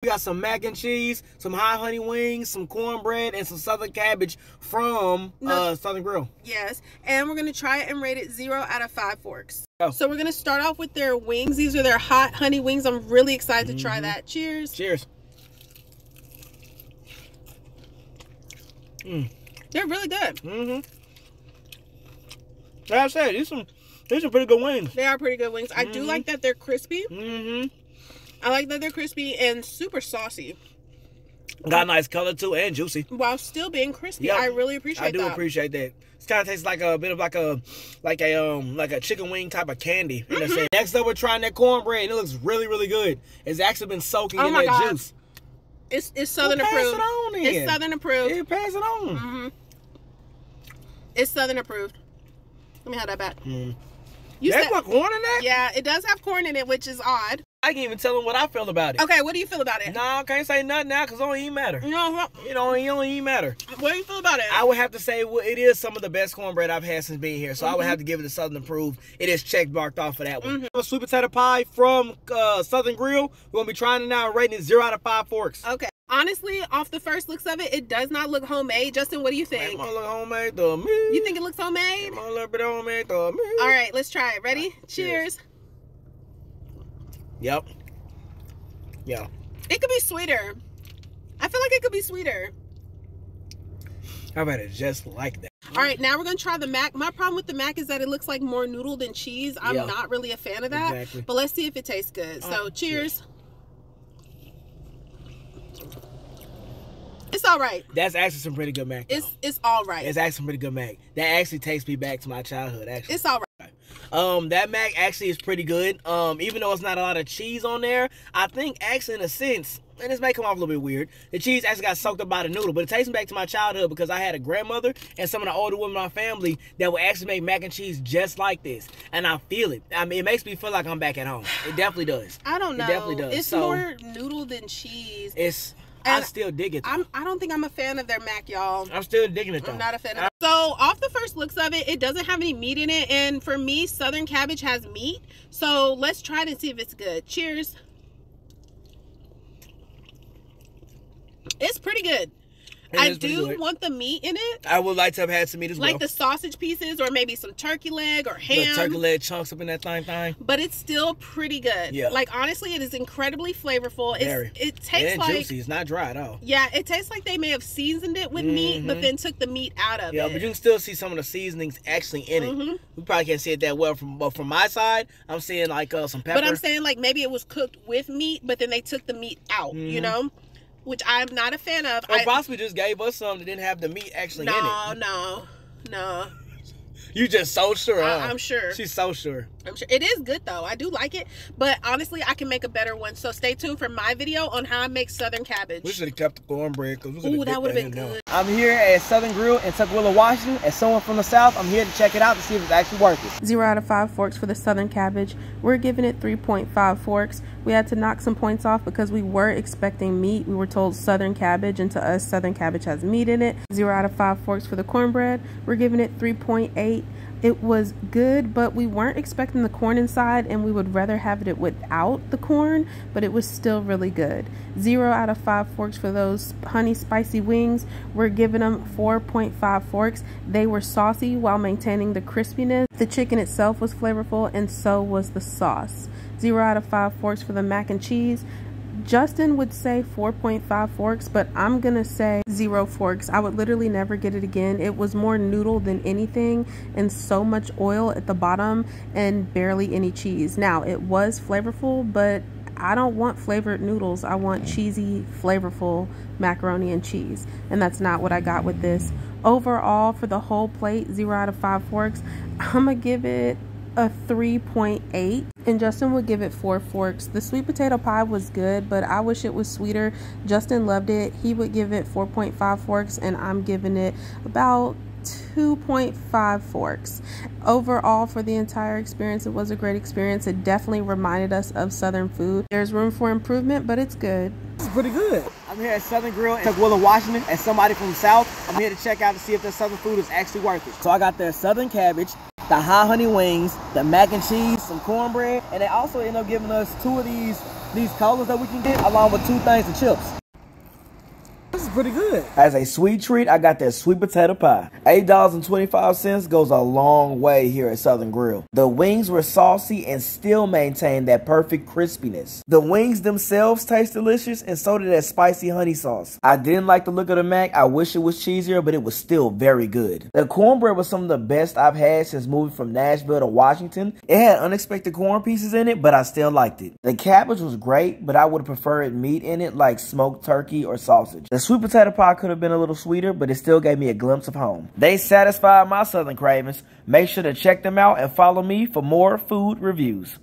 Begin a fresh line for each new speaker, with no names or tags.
We got some mac and cheese, some high honey wings, some cornbread, and some southern cabbage from Southern Grill.
Yes, and we're going to try it and rate it 0 out of 5 forks.
Oh.
So we're going to start off with their wings. These are their hot honey wings. I'm really excited to try that. Cheers.
Cheers.
They're really good.
Like I said, these are pretty good wings.
They are pretty good wings. I do like that they're crispy. I like that they're crispy and super saucy.
Got a nice color too and juicy.
While still being crispy.
Yep.
I really appreciate that.
I do appreciate that. It kind of tastes like a bit of like a chicken wing type of candy. You know what I'm saying? Next up, we're trying that cornbread. And it looks really, really good. It's actually been soaking in that juice.
It's Southern approved.
Pass it on then.
It's Southern approved.
Yeah, pass it on.
It's Southern approved. Let me have that back.
You said put corn in that?
Yeah, it does have corn in it, which is odd.
I can't even tell them what I feel about it.
Okay, what do you feel about it?
No, I can't say nothing now because it don't even matter.
You know what?
It don't even matter.
What do you feel about it?
I would have to say it is some of the best cornbread I've had since being here. So I would have to give it a Southern approved. It is check marked off for that one. Sweet potato pie from Southern Grill. We're going to be trying it now and rating it 0 out of 5 forks.
Okay. Honestly, off the first looks of it, it does not look homemade. Justin, what do you think?
It might look homemade to me.
You think it looks homemade?
It might look a bit homemade to me.
All right, let's try it. Ready? Cheers.
Yep. Yeah.
It could be sweeter. I feel like it could be sweeter.
How about it just like that?
All right, now we're going to try the mac. My problem with the mac is that it looks like more noodle than cheese. I'm not really a fan of that.
Exactly.
But let's see if it tastes good. So, cheers. It's all right.
That's actually some pretty good mac.
It's all right.
It's actually some pretty good mac. That actually takes me back to my childhood, actually.
It's all right.
That mac actually is pretty good. Even though it's not a lot of cheese on there, I think actually in a sense, and this may come off a little bit weird, the cheese actually got soaked up by the noodle, but it takes me back to my childhood because I had a grandmother and some of the older women in my family that would actually make mac and cheese just like this, and I feel it. I mean, it makes me feel like I'm back at home. It definitely does.
I don't know.
It definitely does.
It's more noodle than cheese.
I still dig it.
I don't think I'm a fan of their mac, y'all.
I'm still digging it though.
I'm not a fan of it. So off the first looks of it, it doesn't have any meat in it, and for me, Southern cabbage has meat. So let's try it and see if it's good. Cheers. It's pretty good. I do want the meat in it.
I would like to have had some meat as well.
Like the sausage pieces or maybe some turkey leg or ham.
The turkey leg chunks up in that thing.
But it's still pretty good. Yeah. Like, honestly, it is incredibly flavorful. It tastes like...
juicy. It's not dry at all.
Yeah, it tastes like they may have seasoned it with meat, but then took the meat out of it.
Yeah, but you can still see some of the seasonings actually in it. We probably can't see it that well, but from my side, I'm seeing like some pepper.
But I'm saying like maybe it was cooked with meat, but then they took the meat out, you know? Which I'm not a fan of.
Or possibly just gave us some that didn't have the meat actually in it.
No.
You just so sure, huh?
I'm sure.
She's so sure.
I'm sure. It is good, though. I do like it. But honestly, I can make a better one. So stay tuned for my video on how I make Southern cabbage.
We should have kept the cornbread.
Ooh, that would have been good.
I'm here at Southern Grill in Tukwila, Washington. As someone from the South, I'm here to check it out to see if it's actually worth it.
0 out of 5 forks for the Southern cabbage. We're giving it 3.5 forks. We had to knock some points off because we were expecting meat. We were told Southern cabbage, and to us, Southern cabbage has meat in it. 0 out of 5 forks for the cornbread. We're giving it 3.8. It was good, but we weren't expecting the corn inside, and we would rather have it without the corn, but it was still really good. 0 out of 5 forks for those honey spicy wings. We're giving them 4.5 forks. They were saucy while maintaining the crispiness. The chicken itself was flavorful, and so was the sauce. 0 out of 5 forks for the mac and cheese. Justin would say 4.5 forks, but I'm gonna say 0 forks. I would literally never get it again. It was more noodle than anything, and so much oil at the bottom and barely any cheese. Now, it was flavorful, but I don't want flavored noodles. I want cheesy, flavorful macaroni and cheese, and that's not what I got with this. Overall, for the whole plate, 0 out of 5 forks, I'm gonna give it a 3.8, and Justin would give it 4 forks. The sweet potato pie was good, but I wish it was sweeter. Justin loved it. He would give it 4.5 forks, and I'm giving it about 2.5 forks. Overall, for the entire experience, it was a great experience. It definitely reminded us of Southern food. There's room for improvement, but it's good.
It's pretty good. I'm here at Southern Grill in Tukwila, Washington. As somebody from the South, I'm here to check out to see if the Southern food is actually worth it. So I got their Southern cabbage, the high honey wings, the mac and cheese, some cornbread, and they also end up giving us 2 of these these colas that we can get, along with 2 things of chips. This is pretty good. As a sweet treat, I got that sweet potato pie. $8.25 goes a long way here at Southern Grill. The wings were saucy and still maintained that perfect crispiness. The wings themselves taste delicious, and so did that spicy honey sauce. I didn't like the look of the mac. I wish it was cheesier, but it was still very good. The cornbread was some of the best I've had since moving from Nashville to Washington. It had unexpected corn pieces in it, but I still liked it. The cabbage was great, but I would have preferred meat in it like smoked turkey or sausage. The sweet potato pie could have been a little sweeter, but it still gave me a glimpse of home. They satisfied my Southern cravings. Make sure to check them out and follow me for more food reviews.